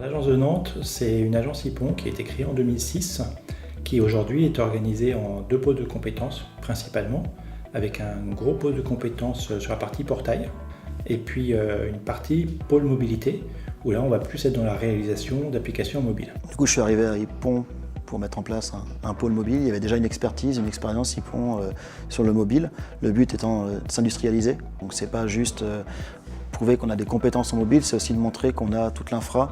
L'agence de Nantes, c'est une agence IPON qui a été créée en 2006, qui aujourd'hui est organisée en deux pôles de compétences principalement, avec un gros pôle de compétences sur la partie portail, et puis une partie pôle mobilité, où là on va plus être dans la réalisation d'applications mobiles. Du coup je suis arrivé à IPON pour mettre en place un pôle mobile. Il y avait déjà une expertise, une expérience IPON sur le mobile, le but étant de s'industrialiser. Donc c'est pas juste prouver qu'on a des compétences en mobile, c'est aussi de montrer qu'on a toute l'infra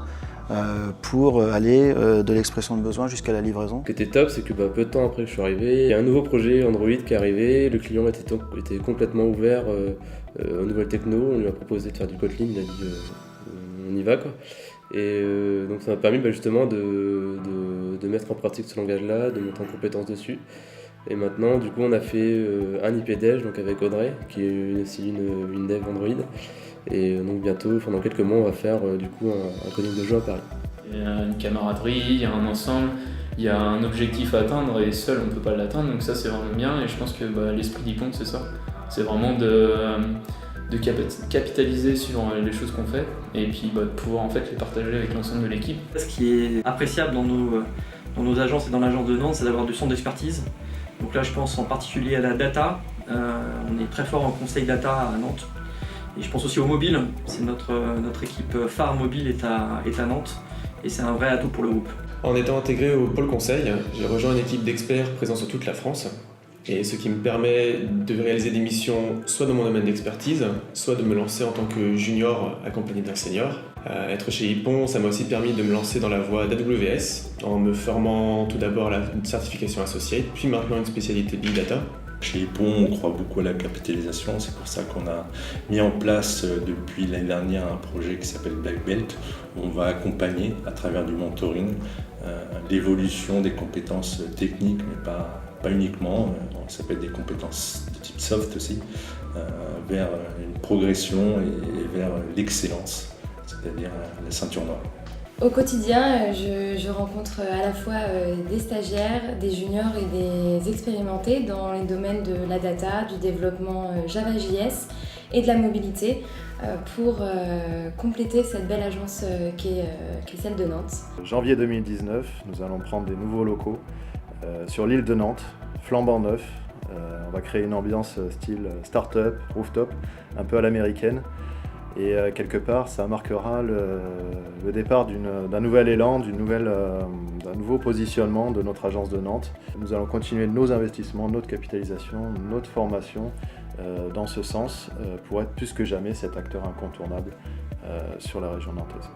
pour aller de l'expression de besoin jusqu'à la livraison. Ce qui était top, c'est que peu de temps après que je suis arrivé, il y a un nouveau projet Android qui est arrivé, le client était complètement ouvert aux nouvelles techno, on lui a proposé de faire du Kotlin, il a dit on y va quoi. Et donc ça m'a permis justement de mettre en pratique ce langage-là, de monter en compétence dessus. Et maintenant, du coup, on a fait un IP-Dev donc avec Audrey, qui est aussi une dev Android. Et donc bientôt, dans quelques mois, on va faire du coup un coding de jeu à Paris. Il y a une camaraderie, il y a un ensemble, il y a un objectif à atteindre et seul on ne peut pas l'atteindre, donc ça c'est vraiment bien. Et je pense que l'esprit d'IPON c'est ça, c'est vraiment de capitaliser sur les choses qu'on fait et puis de pouvoir en fait les partager avec l'ensemble de l'équipe. Ce qui est appréciable dans nos agences et dans l'agence de Nantes, c'est d'avoir du centre d'expertise. Donc là je pense en particulier à la data, on est très fort en conseil data à Nantes. Et je pense aussi au mobile, c'est notre équipe phare mobile est à Nantes et c'est un vrai atout pour le groupe. En étant intégré au pôle conseil, j'ai rejoint une équipe d'experts présents sur toute la France. Et ce qui me permet de réaliser des missions soit dans mon domaine d'expertise, soit de me lancer en tant que junior accompagné d'un senior. Être chez IPON, ça m'a aussi permis de me lancer dans la voie d'AWS en me formant tout d'abord à une certification associate, puis maintenant une spécialité Big Data. Chez IPON, on croit beaucoup à la capitalisation, c'est pour ça qu'on a mis en place depuis l'année dernière un projet qui s'appelle Black Belt, où on va accompagner à travers du mentoring l'évolution des compétences techniques, mais pas uniquement, ça peut être des compétences de type soft aussi, vers une progression et vers l'excellence, c'est-à-dire la ceinture noire. Au quotidien, je rencontre à la fois des stagiaires, des juniors et des expérimentés dans les domaines de la data, du développement Java.js et de la mobilité pour compléter cette belle agence qui est celle de Nantes. Janvier 2019, nous allons prendre des nouveaux locaux sur l'île de Nantes, flambant neuf. On va créer une ambiance style start-up, rooftop, un peu à l'américaine. Et quelque part, ça marquera le départ d'un nouvel élan, d'un nouveau positionnement de notre agence de Nantes. Nous allons continuer nos investissements, notre capitalisation, notre formation dans ce sens pour être plus que jamais cet acteur incontournable sur la région nantaise.